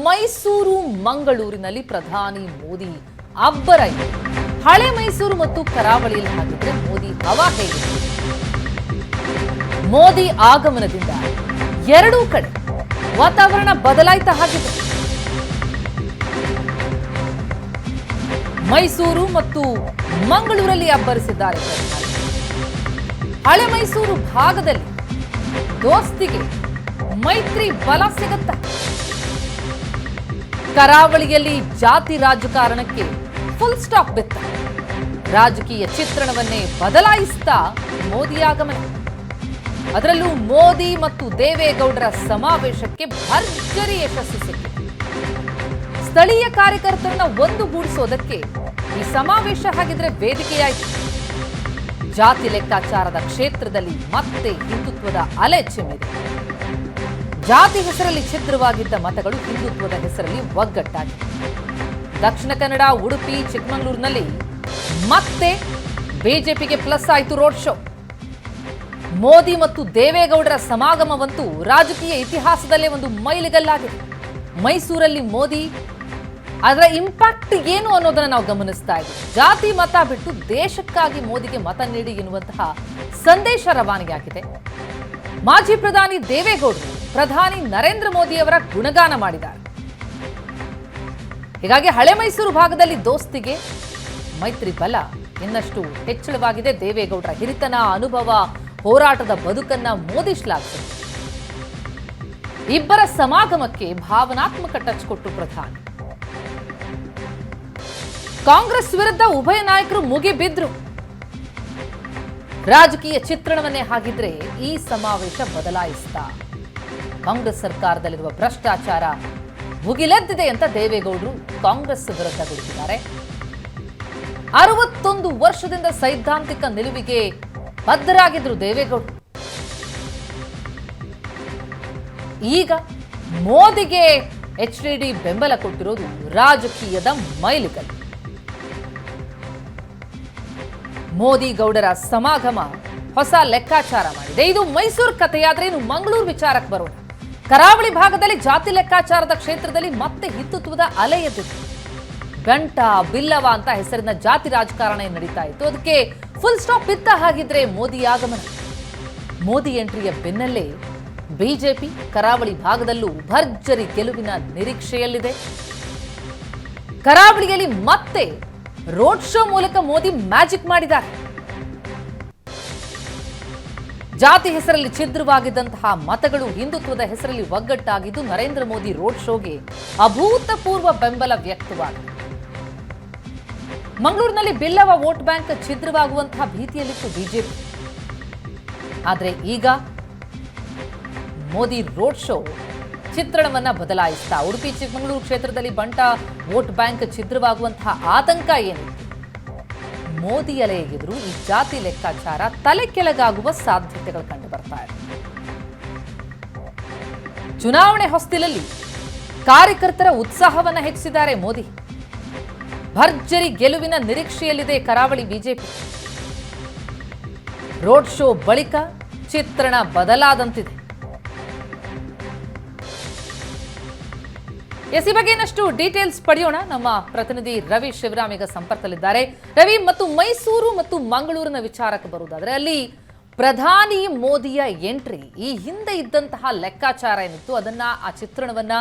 ಮೈಸೂರು ಮಂಗಳೂರಿನಲ್ಲಿ ಪ್ರಧಾನಿ ಮೋದಿ ಅಬ್ಬರ ಇದೆ. ಹಳೆ ಮೈಸೂರು ಮತ್ತು ಕರಾವಳಿಯಲ್ಲಿ ಹಾಗಿದ್ರೆ ಮೋದಿ ಹವಾ ಹೇಗಿತ್ತು? ಮೋದಿ ಆಗಮನದಿಂದ ಎರಡೂ ಕಡೆ ವಾತಾವರಣ ಬದಲಾಯಿತ ಹಾಗಿದೆ. ಮೈಸೂರು ಮತ್ತು ಮಂಗಳೂರಲ್ಲಿ ಅಬ್ಬರಿಸಿದ್ದಾರೆ ಪ್ರಧಾನಿ. ಹಳೆ ಮೈಸೂರು ಭಾಗದಲ್ಲಿ ದೋಸ್ತಿಗೆ ಮೈತ್ರಿ ಬಲ ಸಿಗುತ್ತ. ಕರಾವಳಿಯಲ್ಲಿ ಜಾತಿ ರಾಜಕಾರಣಕ್ಕೆ ಫುಲ್ ಸ್ಟಾಪ್ ಬಿತ್ತ. ರಾಜಕೀಯ ಚಿತ್ರಣವನ್ನೇ ಬದಲಾಯಿಸ್ತಾ ಮೋದಿ ಆಗಮನ. ಅದರಲ್ಲೂ ಮೋದಿ ಮತ್ತು ದೇವೇಗೌಡರ ಸಮಾವೇಶಕ್ಕೆ ಭರ್ಜರಿ ಯಶಸ್ಸು ಸಿಕ್ಕಿದೆ. ಸ್ಥಳೀಯ ಕಾರ್ಯಕರ್ತರನ್ನ ಒಂದುಗೂಡಿಸೋದಕ್ಕೆ ಈ ಸಮಾವೇಶ ಹಾಗಿದ್ರೆ ವೇದಿಕೆಯಾಯಿತು. ಜಾತಿ ಲೆಕ್ಕಾಚಾರದ ಕ್ಷೇತ್ರದಲ್ಲಿ ಮತ್ತೆ ಹಿಂದುತ್ವದ ಅಲೆ ಚಿಮ್ಮಿದೆ. ಜಾತಿ ಹೆಸರಲ್ಲಿ ಛಿದ್ರವಾಗಿದ್ದ ಮತಗಳು ಹಿಂದುತ್ವದ ಹೆಸರಲ್ಲಿ ಒಗ್ಗಟ್ಟಾಗಿದೆ. ದಕ್ಷಿಣ ಕನ್ನಡ, ಉಡುಪಿ, ಚಿಕ್ಕಮಗಳೂರಿನಲ್ಲಿ ಮತ್ತೆ ಬಿಜೆಪಿಗೆ ಪ್ಲಸ್ ಆಯಿತು ರೋಡ್ ಶೋ. ಮೋದಿ ಮತ್ತು ದೇವೇಗೌಡರ ಸಮಾಗಮವಂತೂ ರಾಜಕೀಯ ಇತಿಹಾಸದಲ್ಲೇ ಒಂದು ಮೈಲಿಗಲ್ಲಾಗಿದೆ. ಮೈಸೂರಲ್ಲಿ ಮೋದಿ ಅದರ ಇಂಪ್ಯಾಕ್ಟ್ ಏನು ಅನ್ನೋದನ್ನ ನಾವು ಗಮನಿಸ್ತಾ ಇದ್ದೀವಿ. ಜಾತಿ ಮತ ಬಿಟ್ಟು ದೇಶಕ್ಕಾಗಿ ಮೋದಿಗೆ ಮತ ನೀಡಿ ಎನ್ನುವಂತಹ ಸಂದೇಶ ರವಾನೆಯಾಗಿದೆ. ಮಾಜಿ ಪ್ರಧಾನಿ ದೇವೇಗೌಡರು ಪ್ರಧಾನಿ ನರೇಂದ್ರ ಮೋದಿಯವರ ಗುಣಗಾನ ಮಾಡಿದ್ದಾರೆ. ಹೀಗಾಗಿ ಹಳೆ ಮೈಸೂರು ಭಾಗದಲ್ಲಿ ದೋಸ್ತಿಗೆ ಮೈತ್ರಿ ಬಲ ಇನ್ನಷ್ಟು ಹೆಚ್ಚಳವಾಗಿದೆ. ದೇವೇಗೌಡರ ಹಿರಿತನ, ಅನುಭವ, ಹೋರಾಟದ ಬದುಕನ್ನ ಮೋದಿ ಶ್ಲಾಘಿಸಿದರು. ಇಬ್ಬರ ಸಮಾಗಮಕ್ಕೆ ಭಾವನಾತ್ಮಕ ಟಚ್ ಕೊಟ್ಟು ಪ್ರಧಾನಿ. ಕಾಂಗ್ರೆಸ್ ವಿರುದ್ಧ ಉಭಯ ನಾಯಕರು ಮುಗಿಬಿದ್ರು. ರಾಜಕೀಯ ಚಿತ್ರಣವನ್ನೇ ಹಾಗಿದ್ರೆ ಈ ಸಮಾವೇಶ ಬದಲಾಯಿಸ್ತಾ. ಕಾಂಗ್ರೆಸ್ ಸರ್ಕಾರದಲ್ಲಿರುವ ಭ್ರಷ್ಟಾಚಾರ ಮುಗಿಲೆದ್ದಿದೆ ಅಂತ ದೇವೇಗೌಡರು ಕಾಂಗ್ರೆಸ್ ವಿರುದ್ಧ ಗುಡುಗಿದ್ದಾರೆ. 61 ವರ್ಷದಿಂದ ಸೈದ್ಧಾಂತಿಕ ನಿಲುವಿಗೆ ಬದ್ಧರಾಗಿದ್ರು ದೇವೇಗೌಡರು. ಈಗ ಮೋದಿಗೆ ಎಚ್ಡಿಡಿ ಬೆಂಬಲ ಕೊಟ್ಟಿರೋದು ರಾಜಕೀಯದ ಮೈಲಿಗಲ್ಲು. ಮೋದಿ ಗೌಡರ ಸಮಾಗಮ ಹೊಸ ಲೆಕ್ಕಾಚಾರ ಮಾಡಿದೆ. ಇದು ಮೈಸೂರು ಕಥೆಯಾದ್ರೆ ಇನ್ನು ಮಂಗಳೂರು ವಿಚಾರಕ್ಕೆ ಬರೋಣ. ಕರಾವಳಿ ಭಾಗದಲ್ಲಿ ಜಾತಿ ಲೆಕ್ಕಾಚಾರದ ಕ್ಷೇತ್ರದಲ್ಲಿ ಮತ್ತೆ ಹಿಂದುತ್ವದ ಅಲೆ ಎದ್ದಿದೆ. ಗಂಟ ಬಿಲ್ಲವ ಅಂತ ಹೆಸರಿನ ಜಾತಿ ರಾಜಕಾರಣ ನಡೀತಾ ಇತ್ತು. ಅದಕ್ಕೆ ಫುಲ್ ಸ್ಟಾಪ್ ಇತ್ತ ಹಾಗಿದ್ರೆ ಮೋದಿ ಆಗಮನ. ಮೋದಿ ಎಂಟ್ರಿಯ ಬೆನ್ನಲ್ಲೇ ಬಿಜೆಪಿ ಕರಾವಳಿ ಭಾಗದಲ್ಲೂ ಭರ್ಜರಿ ಗೆಲುವಿನ ನಿರೀಕ್ಷೆಯಲ್ಲಿದೆ. ಕರಾವಳಿಯಲ್ಲಿ ಮತ್ತೆ ರೋಡ್ ಶೋ ಮೂಲಕ ಮೋದಿ ಮ್ಯಾಜಿಕ್ ಮಾಡಿದ್ದಾರೆ. ಜಾತಿ ಹೆಸರಲ್ಲಿ ಛಿದ್ರವಾಗಿದ್ದಂತಹ ಮತಗಳು ಹಿಂದುತ್ವದ ಹೆಸರಲ್ಲಿ ಒಗ್ಗಟ್ಟಾಗಿದ್ದು ನರೇಂದ್ರ ಮೋದಿ ರೋಡ್ ಶೋಗೆ ಅಭೂತಪೂರ್ವ ಬೆಂಬಲ ವ್ಯಕ್ತವಾಗಿದೆ. ಮಂಗಳೂರಿನಲ್ಲಿ ಬಿಲ್ಲವ ವೋಟ್ ಬ್ಯಾಂಕ್ ಛಿದ್ರವಾಗುವಂತಹ ಭೀತಿಯಲ್ಲಿತ್ತು ಬಿಜೆಪಿ. ಆದರೆ ಈಗ ಮೋದಿ ರೋಡ್ ಶೋ ಚಿತ್ರಣವನ್ನ ಬದಲಾಯಿಸ್ತಾ ಉಡುಪಿ ಚಿಕ್ಕಮಗಳೂರು ಕ್ಷೇತ್ರದಲ್ಲಿ ಬಂಟ ವೋಟ್ ಬ್ಯಾಂಕ್ ಛಿದ್ರವಾಗುವಂತಹ ಆತಂಕ ಏನಿತ್ತು, ಮೋದಿ ಅಲೆಗಿದ್ರು ಈ ಜಾತಿ ಲೆಕ್ಕಾಚಾರ ತಲೆ ಕೆಳಗಾಗುವ ಸಾಧ್ಯತೆಗಳು ಕಂಡು ಬರ್ತಾ ಇದೆ. ಚುನಾವಣೆ ಹೊಸ್ತಿಲಲ್ಲಿ ಕಾರ್ಯಕರ್ತರ ಉತ್ಸಾಹವನ್ನ ಹೆಚ್ಚಿಸಿದ್ದಾರೆ ಮೋದಿ. ಭರ್ಜರಿ ಗೆಲುವಿನ ನಿರೀಕ್ಷೆಯಲ್ಲಿದೆ ಕರಾವಳಿ ಬಿಜೆಪಿ. ರೋಡ್ ಶೋ ಬಳಿಕ ಚಿತ್ರಣ ಬದಲಾದಂತಿದೆ. ಈ ಬಗ್ಗೆ ಇನ್ನಷ್ಟು ಡೀಟೇಲ್ಸ್ ಪಡೆಯೋಣ. ನಮ್ಮ ಪ್ರತಿನಿಧಿ ರವಿ ಶಿವರಾಮ್ ಈಗ ಸಂಪರ್ಕದಲ್ಲಿದ್ದಾರೆ. ರವಿ, ಮತ್ತು ಮೈಸೂರು ಮತ್ತು ಮಂಗಳೂರಿನ ವಿಚಾರಕ್ಕೆ ಬರುವುದಾದ್ರೆ ಅಲ್ಲಿ ಪ್ರಧಾನಿ ಮೋದಿಯ ಎಂಟ್ರಿ ಈ ಹಿಂದೆ ಇದ್ದಂತಹ ಲೆಕ್ಕಾಚಾರ ಏನಿತ್ತು ಅದನ್ನ ಆ ಚಿತ್ರಣವನ್ನ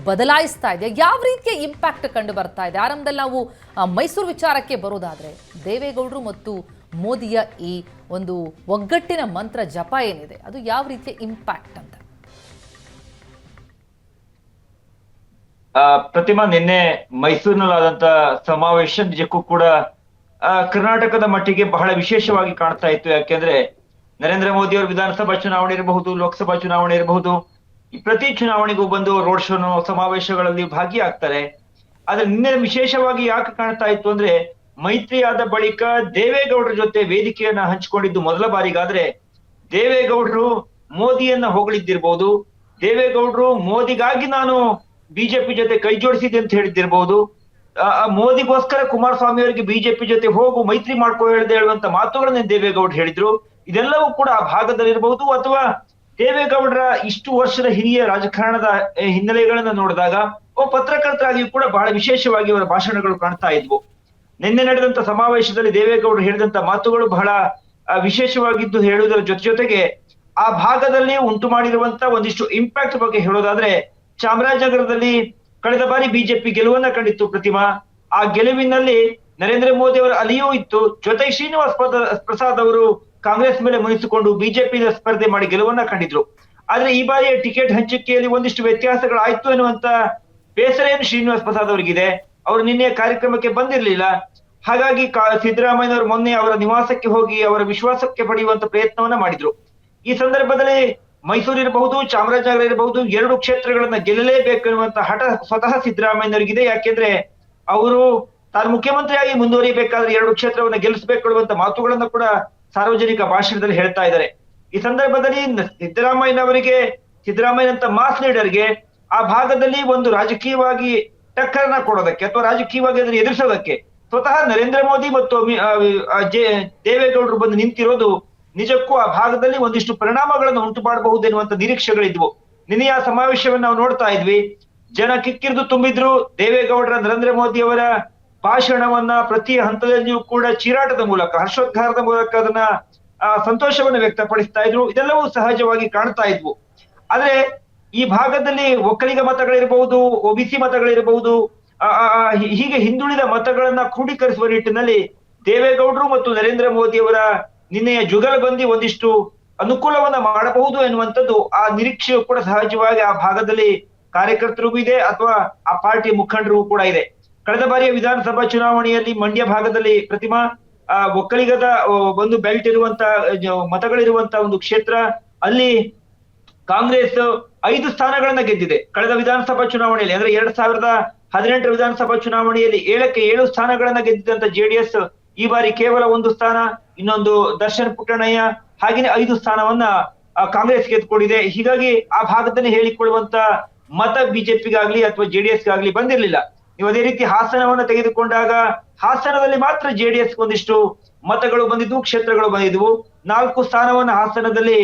ಬದಲಾಯಿಸ್ತಾ ಇದೆ. ಯಾವ ರೀತಿಯ ಇಂಪ್ಯಾಕ್ಟ್ ಕಂಡು ಬರ್ತಾ ಇದೆ? ಆರಂಭದಲ್ಲಿ ನಾವು ಮೈಸೂರು ವಿಚಾರಕ್ಕೆ ಬರೋದಾದ್ರೆ ದೇವೇಗೌಡರು ಮತ್ತು ಮೋದಿಯ ಈ ಒಂದು ಒಗ್ಗಟ್ಟಿನ ಮಂತ್ರ ಜಪ ಏನಿದೆ ಅದು ಯಾವ ರೀತಿಯ ಇಂಪ್ಯಾಕ್ಟ್ ಅಂತ? ಪ್ರತಿಮಾ, ನಿನ್ನೆ ಮೈಸೂರಿನಲ್ಲಾದಂತ ಸಮಾವೇಶ ನಿಜಕ್ಕೂ ಕೂಡ ಕರ್ನಾಟಕದ ಮಟ್ಟಿಗೆ ಬಹಳ ವಿಶೇಷವಾಗಿ ಕಾಣ್ತಾ ಇತ್ತು. ಯಾಕೆಂದ್ರೆ ನರೇಂದ್ರ ಮೋದಿ ಅವರು ವಿಧಾನಸಭಾ ಚುನಾವಣೆ ಇರಬಹುದು, ಲೋಕಸಭಾ ಚುನಾವಣೆ ಇರಬಹುದು, ಪ್ರತಿ ಚುನಾವಣೆಗೂ ಬಂದು ರೋಡ್ ಶೋನು ಸಮಾವೇಶಗಳಲ್ಲಿ ಭಾಗಿಯಾಗ್ತಾರೆ. ಆದ್ರೆ ನಿನ್ನೆ ವಿಶೇಷವಾಗಿ ಯಾಕೆ ಕಾಣ್ತಾ ಇತ್ತು ಅಂದ್ರೆ ಮೈತ್ರಿಯಾದ ಬಳಿಕ ದೇವೇಗೌಡರ ಜೊತೆ ವೇದಿಕೆಯನ್ನ ಹಂಚಿಕೊಂಡಿದ್ದು ಮೊದಲ ಬಾರಿಗಾದ್ರೆ ದೇವೇಗೌಡರು ಮೋದಿಯನ್ನ ಹೊಗಳಿದ್ದಿರ್ಬಹುದು, ದೇವೇಗೌಡರು ಮೋದಿಗಾಗಿ ನಾನು ಬಿಜೆಪಿ ಜೊತೆ ಕೈ ಜೋಡಿಸಿದೆ ಅಂತ ಹೇಳಿದ್ದಿರ್ಬಹುದು, ಮೋದಿಗೋಸ್ಕರ ಕುಮಾರಸ್ವಾಮಿ ಅವರಿಗೆ ಬಿಜೆಪಿ ಜೊತೆ ಹೋಗು ಮೈತ್ರಿ ಮಾಡ್ಕೊ ಹೇಳುವಂತ ಮಾತುಗಳನ್ನ ದೇವೇಗೌಡರು ಹೇಳಿದ್ರು. ಇದೆಲ್ಲವೂ ಕೂಡ ಆ ಭಾಗದಲ್ಲಿರಬಹುದು. ಅಥವಾ ದೇವೇಗೌಡರ ಇಷ್ಟು ವರ್ಷದ ಹಿರಿಯ ರಾಜಕಾರಣದ ಹಿನ್ನೆಲೆಗಳನ್ನ ನೋಡಿದಾಗ ಪತ್ರಕರ್ತರಾಗಿಯೂ ಕೂಡ ಬಹಳ ವಿಶೇಷವಾಗಿ ಅವರ ಭಾಷಣಗಳು ಕಾಣ್ತಾ ಇದ್ವು. ನಿನ್ನೆ ನಡೆದಂತ ಸಮಾವೇಶದಲ್ಲಿ ದೇವೇಗೌಡರು ಹೇಳಿದಂತ ಮಾತುಗಳು ಬಹಳ ವಿಶೇಷವಾಗಿದ್ದು ಹೇಳುವುದರ ಜೊತೆಗೆ ಆ ಭಾಗದಲ್ಲಿ ಉಂಟು ಮಾಡಿರುವಂತ ಒಂದಿಷ್ಟು ಇಂಪ್ಯಾಕ್ಟ್ ಬಗ್ಗೆ ಹೇಳೋದಾದ್ರೆ, ಚಾಮರಾಜನಗರದಲ್ಲಿ ಕಳೆದ ಬಾರಿ ಬಿಜೆಪಿ ಗೆಲುವನ್ನ ಕಂಡಿತ್ತು ಪ್ರತಿಮಾ. ಆ ಗೆಲುವಿನಲ್ಲಿ ನರೇಂದ್ರ ಮೋದಿ ಅವರ ಅಲಿಯೂ ಇತ್ತು. ಜೊತೆಗೆ ಶ್ರೀನಿವಾಸ್ ಪ್ರಸಾದ್ ಅವರು ಕಾಂಗ್ರೆಸ್ ಮೇಲೆ ಮುನಿಸಿಕೊಂಡು ಬಿಜೆಪಿ ಸ್ಪರ್ಧೆ ಮಾಡಿ ಗೆಲುವನ್ನ ಕಂಡಿದ್ರು. ಆದ್ರೆ ಈ ಬಾರಿಯ ಟಿಕೆಟ್ ಹಂಚಿಕೆಯಲ್ಲಿ ಒಂದಿಷ್ಟು ವ್ಯತ್ಯಾಸಗಳಾಯ್ತು ಎನ್ನುವಂತ ಬೇಸರ ಏನು ಶ್ರೀನಿವಾಸ್ ಪ್ರಸಾದ್ ಅವರಿಗಿದೆ. ಅವರು ನಿನ್ನೆ ಕಾರ್ಯಕ್ರಮಕ್ಕೆ ಬಂದಿರಲಿಲ್ಲ. ಹಾಗಾಗಿ ಸಿದ್ದರಾಮಯ್ಯನವರು ಮೊನ್ನೆ ಅವರ ನಿವಾಸಕ್ಕೆ ಹೋಗಿ ಅವರ ವಿಶ್ವಾಸಕ್ಕೆ ಪಡೆಯುವಂತ ಪ್ರಯತ್ನವನ್ನ ಮಾಡಿದ್ರು. ಈ ಸಂದರ್ಭದಲ್ಲಿ ಮೈಸೂರು ಇರಬಹುದು, ಚಾಮರಾಜನಗರ ಇರಬಹುದು, 2 ಕ್ಷೇತ್ರಗಳನ್ನ ಗೆಲ್ಲಲೇಬೇಕು ಎನ್ನುವಂತ ಹಠ ಸ್ವತಃ ಸಿದ್ದರಾಮಯ್ಯನವರಿಗಿದೆ. ಯಾಕೆಂದ್ರೆ ಅವರು ತಾನು ಮುಖ್ಯಮಂತ್ರಿಯಾಗಿ ಮುಂದುವರಿಬೇಕಾದ್ರೆ 2 ಕ್ಷೇತ್ರವನ್ನ ಗೆಲ್ಲಿಸಬೇಕು ಅನ್ನುವಂತ ಮಾತುಗಳನ್ನ ಕೂಡ ಸಾರ್ವಜನಿಕ ಭಾಷಣದಲ್ಲಿ ಹೇಳ್ತಾ ಇದ್ದಾರೆ. ಈ ಸಂದರ್ಭದಲ್ಲಿ ಸಿದ್ದರಾಮಯ್ಯನಂತ ಮಾಸ್ ಲೀಡರ್ಗೆ ಆ ಭಾಗದಲ್ಲಿ ಒಂದು ರಾಜಕೀಯವಾಗಿ ಟಕ್ಕರ್ನ ಕೊಡೋದಕ್ಕೆ ಅಥವಾ ರಾಜಕೀಯವಾಗಿ ಅದನ್ನು ಎದುರಿಸೋದಕ್ಕೆ ಸ್ವತಃ ನರೇಂದ್ರ ಮೋದಿ ಮತ್ತು ದೇವೇಗೌಡರು ಬಂದು ನಿಂತಿರೋದು ನಿಜಕ್ಕೂ ಆ ಭಾಗದಲ್ಲಿ ಒಂದಿಷ್ಟು ಪರಿಣಾಮಗಳನ್ನು ಉಂಟು ಮಾಡಬಹುದು ಎನ್ನುವಂತ ನಿರೀಕ್ಷೆಗಳಿದ್ವು. ನಿನ್ನೆ ಆ ಸಮಾವೇಶವನ್ನು ನಾವು ನೋಡ್ತಾ ಇದ್ವಿ. ಜನ ಕಿಕ್ಕಿರಿದು ತುಂಬಿದ್ರು. ದೇವೇಗೌಡರ ನರೇಂದ್ರ ಮೋದಿ ಅವರ ಭಾಷಣವನ್ನ ಪ್ರತಿ ಹಂತದಲ್ಲಿಯೂ ಕೂಡ ಚೀರಾಟದ ಮೂಲಕ, ಹರ್ಷೋದ್ಗಾರದ ಮೂಲಕ ಅದನ್ನ ಸಂತೋಷವನ್ನು ವ್ಯಕ್ತಪಡಿಸ್ತಾ ಇದ್ರು. ಇದೆಲ್ಲವೂ ಸಹಜವಾಗಿ ಕಾಣ್ತಾ ಇದ್ವು. ಆದ್ರೆ ಈ ಭಾಗದಲ್ಲಿ ಒಕ್ಕಲಿಗ ಮತಗಳಿರಬಹುದು, ಒಬಿಸಿ ಮತಗಳಿರಬಹುದು, ಹೀಗೆ ಹಿಂದುಳಿದ ಮತಗಳನ್ನ ಕ್ರೋಢೀಕರಿಸುವ ನಿಟ್ಟಿನಲ್ಲಿ ದೇವೇಗೌಡರು ಮತ್ತು ನರೇಂದ್ರ ಮೋದಿ ಅವರ ನಿನ್ನೆಯ ಜುಗಲ್ಬಂದಿ ಒಂದಿಷ್ಟು ಅನುಕೂಲವನ್ನ ಮಾಡಬಹುದು ಎನ್ನುವಂಥದ್ದು ಆ ನಿರೀಕ್ಷೆಯು ಕೂಡ ಸಹಜವಾಗಿ ಆ ಭಾಗದಲ್ಲಿ ಕಾರ್ಯಕರ್ತರಿಗೂ ಇದೆ ಅಥವಾ ಆ ಪಾರ್ಟಿಯ ಮುಖಂಡರಿಗೂ ಕೂಡ ಇದೆ. ಕಳೆದ ಬಾರಿಯ ವಿಧಾನಸಭಾ ಚುನಾವಣೆಯಲ್ಲಿ ಮಂಡ್ಯ ಭಾಗದಲ್ಲಿ ಪ್ರತಿಮಾ ಒಕ್ಕಲಿಗದ ಒಂದು ಬೆಲ್ಟ್ ಇರುವಂತ ಮತಗಳಿರುವಂತ ಒಂದು ಕ್ಷೇತ್ರ, ಅಲ್ಲಿ ಕಾಂಗ್ರೆಸ್ 5 ಸ್ಥಾನಗಳನ್ನ ಗೆದ್ದಿದೆ. ಕಳೆದ ವಿಧಾನಸಭಾ ಚುನಾವಣೆಯಲ್ಲಿ ಅಂದ್ರೆ 2018 ವಿಧಾನಸಭಾ ಚುನಾವಣೆಯಲ್ಲಿ 7ಕ್ಕೆ 7 ಸ್ಥಾನಗಳನ್ನ ಗೆದ್ದಿದ್ದಂತ ಜೆಡಿಎಸ್ ಈ ಬಾರಿ ಕೇವಲ 1 ಸ್ಥಾನ, ಇನ್ನೊಂದು ದರ್ಶನ್ ಪುಟ್ಟಣಯ್ಯ, ಹಾಗೇನೆ 5 ಸ್ಥಾನವನ್ನ ಕಾಂಗ್ರೆಸ್ ಗೆದ್ದುಕೊಂಡಿದೆ. ಹೀಗಾಗಿ ಆ ಭಾಗದಲ್ಲಿ ಹೇಳಿಕೊಳ್ಳುವಂತ ಮತ ಬಿಜೆಪಿಗಾಗ್ಲಿ ಅಥವಾ ಜೆಡಿಎಸ್ಗಾಗ್ಲಿ ಬಂದಿರಲಿಲ್ಲ. ನೀವು ಅದೇ ರೀತಿ ಹಾಸನವನ್ನ ತೆಗೆದುಕೊಂಡಾಗ ಹಾಸನದಲ್ಲಿ ಮಾತ್ರ ಜೆಡಿಎಸ್ ಒಂದಿಷ್ಟು ಮತಗಳು ಬಂದಿದ್ವು, ಕ್ಷೇತ್ರಗಳು ಬಂದಿದ್ವು. 4 ಸ್ಥಾನವನ್ನ ಹಾಸನದಲ್ಲಿ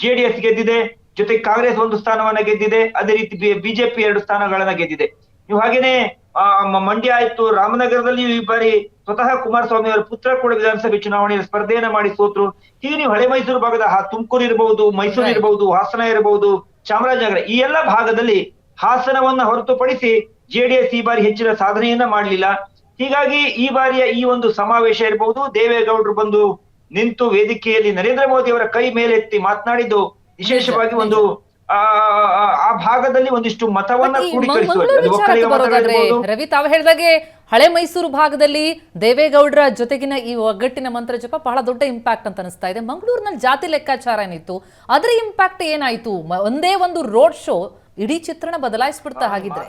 ಜೆಡಿಎಸ್ ಗೆದ್ದಿದೆ, ಜೊತೆಗೆ ಕಾಂಗ್ರೆಸ್ 1 ಸ್ಥಾನವನ್ನ ಗೆದ್ದಿದೆ. ಅದೇ ರೀತಿ ಬಿಜೆಪಿ 2 ಸ್ಥಾನಗಳನ್ನ ಗೆದ್ದಿದೆ. ನೀವು ಹಾಗೇನೆ ಮಂಡ್ಯ ಆಯ್ತು, ರಾಮನಗರದಲ್ಲಿ ಈ ಬಾರಿ ಸ್ವತಃ ಕುಮಾರಸ್ವಾಮಿ ಅವರ ಪುತ್ರ ಕೂಡ ವಿಧಾನಸಭೆ ಚುನಾವಣೆಯಲ್ಲಿ ಸ್ಪರ್ಧೆಯನ್ನ ಮಾಡಿ ಸೋತ್ರು. ಹೀಗೆ ನೀವು ಹಳೆ ಮೈಸೂರು ಭಾಗದ ತುಮಕೂರು ಇರಬಹುದು, ಮೈಸೂರು ಇರಬಹುದು, ಹಾಸನ ಇರಬಹುದು, ಚಾಮರಾಜನಗರ, ಈ ಎಲ್ಲಾ ಭಾಗದಲ್ಲಿ ಹಾಸನವನ್ನ ಹೊರತುಪಡಿಸಿ ಜೆಡಿಎಸ್ ಈ ಬಾರಿ ಹೆಚ್ಚಿನ ಸಾಧನೆಯನ್ನ ಮಾಡಲಿಲ್ಲ. ಹೀಗಾಗಿ ಈ ಬಾರಿಯ ಈ ಒಂದು ಸಮಾವೇಶ ಇರಬಹುದು, ದೇವೇಗೌಡರು ಬಂದು ನಿಂತು ವೇದಿಕೆಯಲ್ಲಿ ನರೇಂದ್ರ ಮೋದಿ ಅವರ ಕೈ ಮೇಲೆತ್ತಿ ಮಾತನಾಡಿದ್ದು ವಿಶೇಷವಾಗಿ ಒಂದು ಆ ಭಾಗದಲ್ಲಿ ಒಂದಿಷ್ಟು ಮತವನ್ನ ರವಿ, ತಾವು ಹೇಳಿದಾಗೆ ಹಳೆ ಮೈಸೂರು ಭಾಗದಲ್ಲಿ ದೇವೇಗೌಡರ ಜೊತೆಗಿನ ಈ ಒಗ್ಗಟ್ಟಿನ ಮಂತ್ರ ಜಪ ಬಹಳ ದೊಡ್ಡ ಇಂಪ್ಯಾಕ್ಟ್ ಅಂತ ಅನಿಸ್ತಾ ಇದೆ. ಮಂಗಳೂರಿನಲ್ಲಿ ಜಾತಿ ಲೆಕ್ಕಾಚಾರ ಏನಿತ್ತು, ಅದರ ಇಂಪ್ಯಾಕ್ಟ್ ಏನಾಯ್ತು? ಒಂದೇ ಒಂದು ರೋಡ್ ಶೋ ಇಡೀ ಚಿತ್ರಣ ಬದಲಾಯಿಸ್ಬಿಡ್ತಾ ಹಾಗಿದ್ರೆ.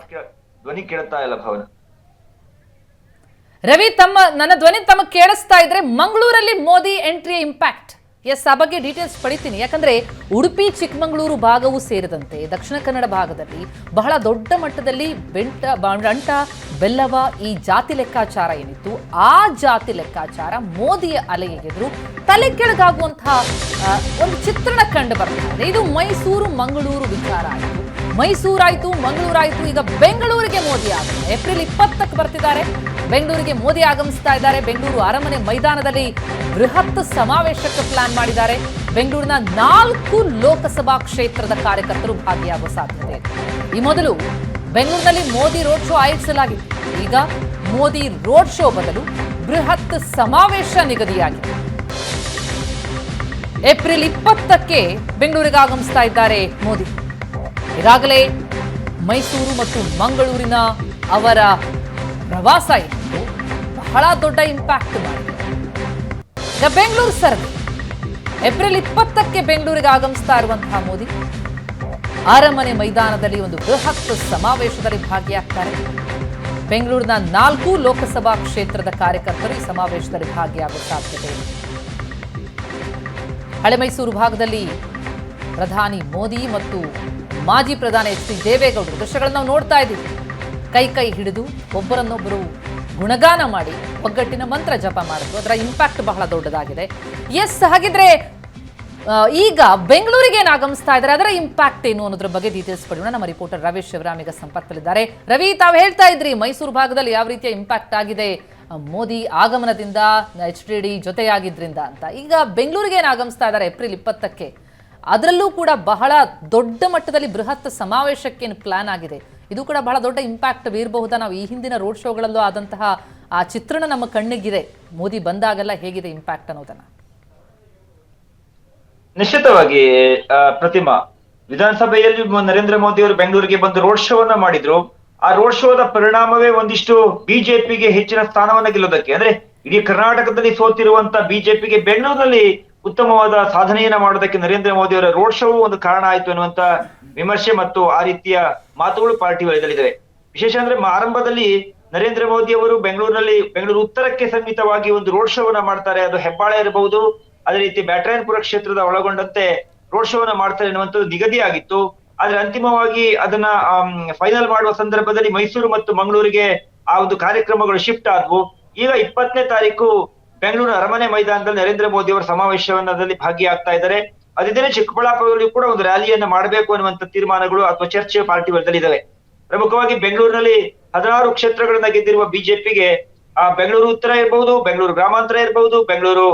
ಧ್ವನಿ ಕೇಳ್ತಾ ಇಲ್ಲ ಭವನ. ರವಿ, ನನ್ನ ಧ್ವನಿ ತಮಗೆ ಕೇಳಿಸ್ತಾ ಇದ್ರೆ ಮಂಗಳೂರಲ್ಲಿ ಮೋದಿ ಎಂಟ್ರಿಯ ಇಂಪ್ಯಾಕ್ಟ್ ಆ ಬಗ್ಗೆ ಡೀಟೇಲ್ಸ್ ಪಡಿತೀನಿ. ಯಾಕಂದ್ರೆ ಉಡುಪಿ ಚಿಕ್ಕಮಗಳೂರು ಭಾಗವೂ ಸೇರಿದಂತೆ ದಕ್ಷಿಣ ಕನ್ನಡ ಭಾಗದಲ್ಲಿ ಬಹಳ ದೊಡ್ಡ ಮಟ್ಟದಲ್ಲಿ ಅಂಟ ಬೆಲ್ಲವ ಈ ಜಾತಿ ಲೆಕ್ಕಾಚಾರ ಏನಿತ್ತು, ಆ ಜಾತಿ ಲೆಕ್ಕಾಚಾರ ಮೋದಿಯ ಅಲೆಗೆದ್ರು ತಲೆ ಕೆಳಗಾಗುವಂತಹ ಒಂದು ಚಿತ್ರಣ ಕಂಡು ಬರ್ತಾ ಇದೆ. ಇದು ಮೈಸೂರು ಮಂಗಳೂರು ವಿಚಾರ ಆಯಿತು, ಮೈಸೂರಾಯ್ತು, ಮಂಗಳೂರಾಯ್ತು, ಈಗ ಬೆಂಗಳೂರಿಗೆ ಮೋದಿ ಆಗುತ್ತೆ. ಏಪ್ರಿಲ್ 20ಕ್ಕೆ ಬರ್ತಿದ್ದಾರೆ, ಬೆಂಗಳೂರಿಗೆ ಮೋದಿ ಆಗಮಿಸ್ತಾ ಇದ್ದಾರೆ. ಬೆಂಗಳೂರು ಅರಮನೆ ಮೈದಾನದಲ್ಲಿ ಬೃಹತ್ ಸಮಾವೇಶಕ್ಕೆ ಪ್ಲಾನ್ ಮಾಡಿದ್ದಾರೆ. ಬೆಂಗಳೂರಿನ 4 ಲೋಕಸಭಾ ಕ್ಷೇತ್ರದ ಕಾರ್ಯಕರ್ತರು ಭಾಗಿಯಾಗುವ ಸಾಧ್ಯತೆ ಇದೆ. ಈ ಮೊದಲು ಬೆಂಗಳೂರಿನಲ್ಲಿ ಮೋದಿ ರೋಡ್ ಶೋ ಆಯೋಜಿಸಲಾಗಿತ್ತು. ಈಗ ಮೋದಿ ರೋಡ್ ಶೋ ಬದಲು ಬೃಹತ್ ಸಮಾವೇಶ ನಿಗದಿಯಾಗಿದೆ. ಏಪ್ರಿಲ್ 20ಕ್ಕೆ ಬೆಂಗಳೂರಿಗೆ ಆಗಮಿಸ್ತಾ ಇದ್ದಾರೆ ಮೋದಿ. ಈಗಾಗಲೇ ಮೈಸೂರು ಮತ್ತು ಮಂಗಳೂರಿನ ಅವರ ಪ್ರವಾಸ ಇತ್ತು, ಬಹಳ ದೊಡ್ಡ ಇಂಪ್ಯಾಕ್ಟ್ ಮಾಡಿದೆ. ಈಗ ಬೆಂಗಳೂರು ಸರ್ವೆ ಏಪ್ರಿಲ್ 20ಕ್ಕೆ ಬೆಂಗಳೂರಿಗೆ ಆಗಮಿಸ್ತಾ ಇರುವಂತಹ ಮೋದಿ ಅರಮನೆ ಮೈದಾನದಲ್ಲಿ ಒಂದು ಬೃಹತ್ ಸಮಾವೇಶದಲ್ಲಿ ಭಾಗಿಯಾಗ್ತಾರೆ. ಬೆಂಗಳೂರಿನ 4 ಲೋಕಸಭಾ ಕ್ಷೇತ್ರದ ಕಾರ್ಯಕರ್ತರು ಈ ಸಮಾವೇಶದಲ್ಲಿ ಭಾಗಿಯಾಗುವ ಸಾಧ್ಯತೆ ಇದೆ. ಹಳೆ ಮೈಸೂರು ಭಾಗದಲ್ಲಿ ಪ್ರಧಾನಿ ಮೋದಿ ಮತ್ತು ಮಾಜಿ ಪ್ರಧಾನಿ ಎಚ್ ಡಿ ದೇವೇಗೌಡರು ದೃಶ್ಯಗಳನ್ನು ನಾವು ನೋಡ್ತಾ ಇದ್ದೀವಿ. ಕೈ ಹಿಡಿದು ಒಬ್ಬರನ್ನೊಬ್ಬರು ಗುಣಗಾನ ಮಾಡಿ ಒಗ್ಗಟ್ಟಿನ ಮಂತ್ರ ಜಪ ಮಾಡಿದ್ರು. ಅದರ ಇಂಪ್ಯಾಕ್ಟ್ ಬಹಳ ದೊಡ್ಡದಾಗಿದೆ. ಹಾಗಿದ್ರೆ ಈಗ ಬೆಂಗಳೂರಿಗೆ ಏನು ಆಗಮಿಸ್ತಾ ಇದ್ದಾರೆ, ಅದರ ಇಂಪ್ಯಾಕ್ಟ್ ಏನು ಅನ್ನೋದ್ರ ಬಗ್ಗೆ ಡೀಟೇಲ್ಸ್ ಪಡೆಯೋಣ. ನಮ್ಮ ರಿಪೋರ್ಟರ್ ರವಿ ಶಿವರಾಮ್ ಈಗ ಸಂಪರ್ಕದಲ್ಲಿದ್ದಾರೆ. ರವಿ, ತಾವು ಹೇಳ್ತಾ ಇದ್ರಿ ಮೈಸೂರು ಭಾಗದಲ್ಲಿ ಯಾವ ರೀತಿಯ ಇಂಪ್ಯಾಕ್ಟ್ ಆಗಿದೆ ಮೋದಿ ಆಗಮನದಿಂದ, HDD ಜೊತೆಯಾಗಿದ್ರಿಂದ ಅಂತ. ಈಗ ಬೆಂಗಳೂರಿಗೆ ಏನು ಆಗಮಿಸ್ತಾ ಇದ್ದಾರೆ ಏಪ್ರಿಲ್ 20ಕ್ಕೆ, ಅದರಲ್ಲೂ ಕೂಡ ಬಹಳ ದೊಡ್ಡ ಮಟ್ಟದಲ್ಲಿ ಬೃಹತ್ ಸಮಾವೇಶಕ್ಕೆ ಪ್ಲಾನ್ ಆಗಿದೆ. ಇದು ಕೂಡ ಬಹಳ ದೊಡ್ಡ ಇಂಪ್ಯಾಕ್ಟ್ ಬೀರಬಹುದಾ? ನಾವು ಈ ಹಿಂದಿನ ರೋಡ್ ಶೋಗಳಲ್ಲೂ ಆದಂತಹ ಆ ಚಿತ್ರಣ ನಮ್ಮ ಕಣ್ಣಿಗಿದೆ, ಮೋದಿ ಬಂದಾಗೆಲ್ಲ ಹೇಗಿದೆ ಇಂಪ್ಯಾಕ್ಟ್ ಅನ್ನೋದನ್ನ. ನಿಶ್ಚಿತವಾಗಿ ಪ್ರತಿಮಾ, ವಿಧಾನಸಭೆಯಲ್ಲಿ ನರೇಂದ್ರ ಮೋದಿ ಅವರು ಬೆಂಗಳೂರಿಗೆ ಬಂದು ರೋಡ್ ಶೋವನ್ನ ಮಾಡಿದ್ರು. ಆ ರೋಡ್ ಶೋದ ಪರಿಣಾಮವೇ ಒಂದಿಷ್ಟು ಬಿಜೆಪಿಗೆ ಹೆಚ್ಚಿನ ಸ್ಥಾನವನ್ನ ಗೆಲ್ಲೋದಕ್ಕೆ, ಅಂದ್ರೆ ಇಡೀ ಕರ್ನಾಟಕದಲ್ಲಿ ಸೋತಿರುವಂತ ಬಿಜೆಪಿಗೆ ಬೆಂಗಳೂರಿನಲ್ಲಿ ಉತ್ತಮವಾದ ಸಾಧನೆಯನ್ನ ಮಾಡೋದಕ್ಕೆ ನರೇಂದ್ರ ಮೋದಿ ಅವರ ರೋಡ್ ಶೋ ಒಂದು ಕಾರಣ ಆಯ್ತು ಅನ್ನುವಂತ ವಿಮರ್ಶೆ ಮತ್ತು ಆ ರೀತಿಯ ಮಾತುಗಳು ಪಾರ್ಟಿ ವಲಯದಲ್ಲಿದ್ದಾವೆ. ವಿಶೇಷ ಅಂದ್ರೆ ಆರಂಭದಲ್ಲಿ ನರೇಂದ್ರ ಮೋದಿ ಅವರು ಬೆಂಗಳೂರು ಉತ್ತರಕ್ಕೆ ಸೀಮಿತವಾಗಿ ಒಂದು ರೋಡ್ ಶೋವನ್ನ ಮಾಡ್ತಾರೆ. ಅದು ಹೆಬ್ಬಾಳೆ ಇರಬಹುದು, ಅದೇ ರೀತಿ ಬ್ಯಾಟರಾಯನಪುರ ಕ್ಷೇತ್ರದ ಒಳಗೊಂಡಂತೆ ರೋಡ್ ಶೋವನ್ನ ಮಾಡ್ತಾರೆ ಎನ್ನುವಂಥದ್ದು ನಿಗದಿ ಆಗಿತ್ತು. ಆದ್ರೆ ಅಂತಿಮವಾಗಿ ಅದನ್ನ ಫೈನಲ್ ಮಾಡುವ ಸಂದರ್ಭದಲ್ಲಿ ಮೈಸೂರು ಮತ್ತು ಮಂಗಳೂರಿಗೆ ಆ ಒಂದು ಕಾರ್ಯಕ್ರಮಗಳು ಶಿಫ್ಟ್ ಆದ್ವು. ಈಗ 20ನೇ ತಾರೀಕು ಬೆಂಗಳೂರು ಅರಮನೆ ಮೈದಾನದಲ್ಲಿ ನರೇಂದ್ರ ಮೋದಿ ಅವರ ಸಮಾವೇಶವನ್ನದಲ್ಲಿ ಭಾಗಿಯಾಗ್ತಾ ಇದ್ದಾರೆ. ಅದಿದ್ದರೆ ಚಿಕ್ಕಬಳ್ಳಾಪುರದಲ್ಲಿ ಕೂಡ ಒಂದು ರ್ಯಾಲಿಯನ್ನ ಮಾಡಬೇಕು ಅನ್ನುವಂತ ತೀರ್ಮಾನಗಳು ಅಥವಾ ಚರ್ಚೆ ಪಾರ್ಟಿ ವರ್ಗದಲ್ಲಿದ್ದಾವೆ. ಪ್ರಮುಖವಾಗಿ ಬೆಂಗಳೂರಿನಲ್ಲಿ 16 ಕ್ಷೇತ್ರಗಳನ್ನ ಗೆದ್ದಿರುವ ಬಿಜೆಪಿಗೆ ಬೆಂಗಳೂರು ಉತ್ತರ ಇರಬಹುದು, ಬೆಂಗಳೂರು ಗ್ರಾಮಾಂತರ ಇರಬಹುದು, ಬೆಂಗಳೂರು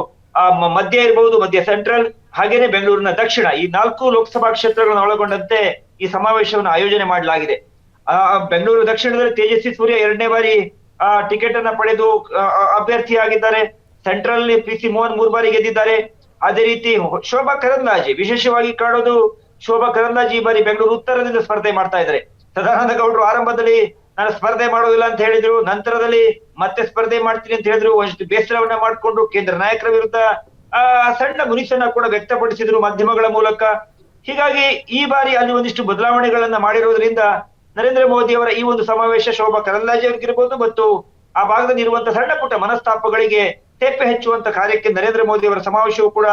ಮಧ್ಯ ಇರಬಹುದು, ಮಧ್ಯ ಸೆಂಟ್ರಲ್, ಹಾಗೇನೆ ಬೆಂಗಳೂರಿನ ದಕ್ಷಿಣ, ಈ 4 ಲೋಕಸಭಾ ಕ್ಷೇತ್ರಗಳನ್ನು ಒಳಗೊಂಡಂತೆ ಈ ಸಮಾವೇಶವನ್ನು ಆಯೋಜನೆ ಮಾಡಲಾಗಿದೆ. ಬೆಂಗಳೂರು ದಕ್ಷಿಣದಲ್ಲಿ ತೇಜಸ್ವಿ ಸೂರ್ಯ 2ನೇ ಬಾರಿ ಟಿಕೆಟ್ ಅನ್ನ ಪಡೆದು ಅಭ್ಯರ್ಥಿಯಾಗಿದ್ದಾರೆ. ಸೆಂಟ್ರಲ್ PC ಮೋಹನ್ 3 ಬಾರಿ ಗೆದ್ದಿದ್ದಾರೆ. ಅದೇ ರೀತಿ ಶೋಭಾ ಕರಂದ್ಲಾಜೆ ವಿಶೇಷವಾಗಿ ಕಾಣೋದು, ಶೋಭಾ ಕರಂದ್ಲಾಜೆ ಈ ಬಾರಿ ಬೆಂಗಳೂರು ಉತ್ತರದಿಂದ ಸ್ಪರ್ಧೆ ಮಾಡ್ತಾ ಇದ್ದಾರೆ. ಸದಾನಂದ ಗೌಡರು ಆರಂಭದಲ್ಲಿ ನಾನು ಸ್ಪರ್ಧೆ ಮಾಡೋದಿಲ್ಲ ಅಂತ ಹೇಳಿದ್ರು, ನಂತರದಲ್ಲಿ ಮತ್ತೆ ಸ್ಪರ್ಧೆ ಮಾಡ್ತೀನಿ ಅಂತ ಹೇಳಿದ್ರು. ಒಂದಿಷ್ಟು ಬೇಸರವನ್ನ ಮಾಡ್ಕೊಂಡು ಕೇಂದ್ರ ನಾಯಕರ ವಿರುದ್ಧ ಸಣ್ಣ ಮುನಿಸನ್ನ ಕೂಡ ವ್ಯಕ್ತಪಡಿಸಿದ್ರು ಮಾಧ್ಯಮಗಳ ಮೂಲಕ. ಹೀಗಾಗಿ ಈ ಬಾರಿ ಅಲ್ಲಿ ಒಂದಿಷ್ಟು ಬದಲಾವಣೆಗಳನ್ನ ಮಾಡಿರೋದ್ರಿಂದ ನರೇಂದ್ರ ಮೋದಿ ಅವರ ಈ ಒಂದು ಸಮಾವೇಶ ಶೋಭಾ ಕರಂದ್ಲಾಜೆ ಅವರಿಗಿರ್ಬೋದು ಮತ್ತು ಆ ಭಾಗದಲ್ಲಿ ಇರುವಂತಹ ಸಣ್ಣ ಪುಟ್ಟ ಮನಸ್ತಾಪಗಳಿಗೆ ತೆಪ್ಪೆ ಹೆಚ್ಚುವಂತ ಕಾರ್ಯಕ್ಕೆ ನರೇಂದ್ರ ಮೋದಿ ಅವರ ಸಮಾವೇಶವು ಕೂಡ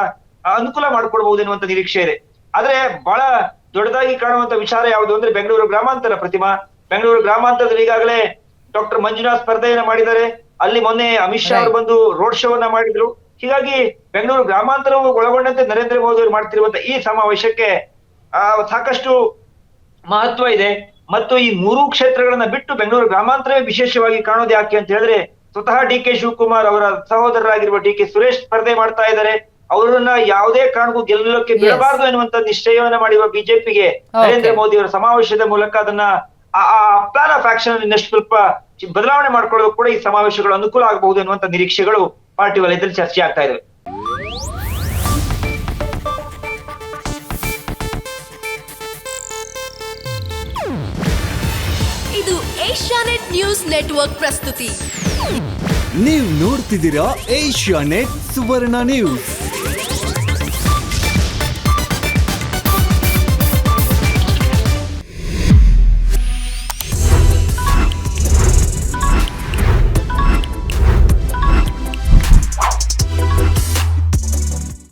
ಅನುಕೂಲ ಮಾಡ್ಕೊಳ್ಬಹುದು ಎನ್ನುವಂತ ನಿರೀಕ್ಷೆ ಇದೆ. ಆದ್ರೆ ಬಹಳ ದೊಡ್ಡದಾಗಿ ಕಾಣುವಂತ ವಿಚಾರ ಯಾವುದು ಅಂದ್ರೆ ಬೆಂಗಳೂರು ಗ್ರಾಮಾಂತರ. ಪ್ರತಿಮಾ, ಬೆಂಗಳೂರು ಗ್ರಾಮಾಂತರದಲ್ಲಿ ಈಗಾಗಲೇ ಡಾಕ್ಟರ್ ಮಂಜುನಾಥ್ ಸ್ಪರ್ಧೆಯನ್ನ ಮಾಡಿದ್ದಾರೆ. ಅಲ್ಲಿ ಮೊನ್ನೆ ಅಮಿತ್ ಶಾ ಅವರು ಬಂದು ರೋಡ್ ಶೋವನ್ನ ಮಾಡಿದ್ರು. ಹೀಗಾಗಿ ಬೆಂಗಳೂರು ಗ್ರಾಮಾಂತರವು ಒಳಗೊಂಡಂತೆ ನರೇಂದ್ರ ಮೋದಿ ಅವರು ಮಾಡ್ತಿರುವಂತ ಈ ಸಮಾವೇಶಕ್ಕೆ ಸಾಕಷ್ಟು ಮಹತ್ವ ಇದೆ. ಮತ್ತು ಈ 3 ಕ್ಷೇತ್ರಗಳನ್ನ ಬಿಟ್ಟು ಬೆಂಗಳೂರು ಗ್ರಾಮಾಂತರವೇ ವಿಶೇಷವಾಗಿ ಕಾಣೋದು ಯಾಕೆ ಅಂತ ಹೇಳಿದ್ರೆ, ಸ್ವತಃ DK ಶಿವಕುಮಾರ್ ಅವರ ಸಹೋದರರಾಗಿರುವ DK ಸುರೇಶ್ ಸ್ಪರ್ಧೆ ಮಾಡ್ತಾ ಇದ್ದಾರೆ. ಅವರನ್ನ ಯಾವುದೇ ಕಾರಣಕ್ಕೂ ಗೆಲ್ಲಕ್ಕೆ ಬಿಡಬಾರದು ಎನ್ನುವಂತ ನಿಶ್ಚಯವನ್ನ ಮಾಡಿರುವ ಬಿಜೆಪಿಗೆ ನರೇಂದ್ರ ಮೋದಿ ಅವರ ಸಮಾವೇಶದ ಮೂಲಕ ಅದನ್ನ ಪ್ಲಾನ್ ಆಫ್ ಆಕ್ಷನ್ ಇನ್ನಷ್ಟು ಸ್ವಲ್ಪ ಬದಲಾವಣೆ ಮಾಡ್ಕೊಳ್ಳೋದು ಕೂಡ ಈ ಸಮಾವೇಶಗಳು ಅನುಕೂಲ ಆಗಬಹುದು ಎನ್ನುವಂತ ನಿರೀಕ್ಷೆಗಳು ಪಾರ್ಟಿ ವಲಯದಲ್ಲಿ ಚರ್ಚೆ ಆಗ್ತಾ ಇದಾವೆ. ಇದು ಏಷ್ಯಾನೆಟ್ ನ್ಯೂಸ್ ನೆಟ್ವರ್ಕ್ ಪ್ರಸ್ತುತಿ. ನೀವು ನೋಡ್ತಿದ್ದೀರಾ ಏಷ್ಯಾನೆಟ್ ಸುವರ್ಣ ನ್ಯೂಸ್.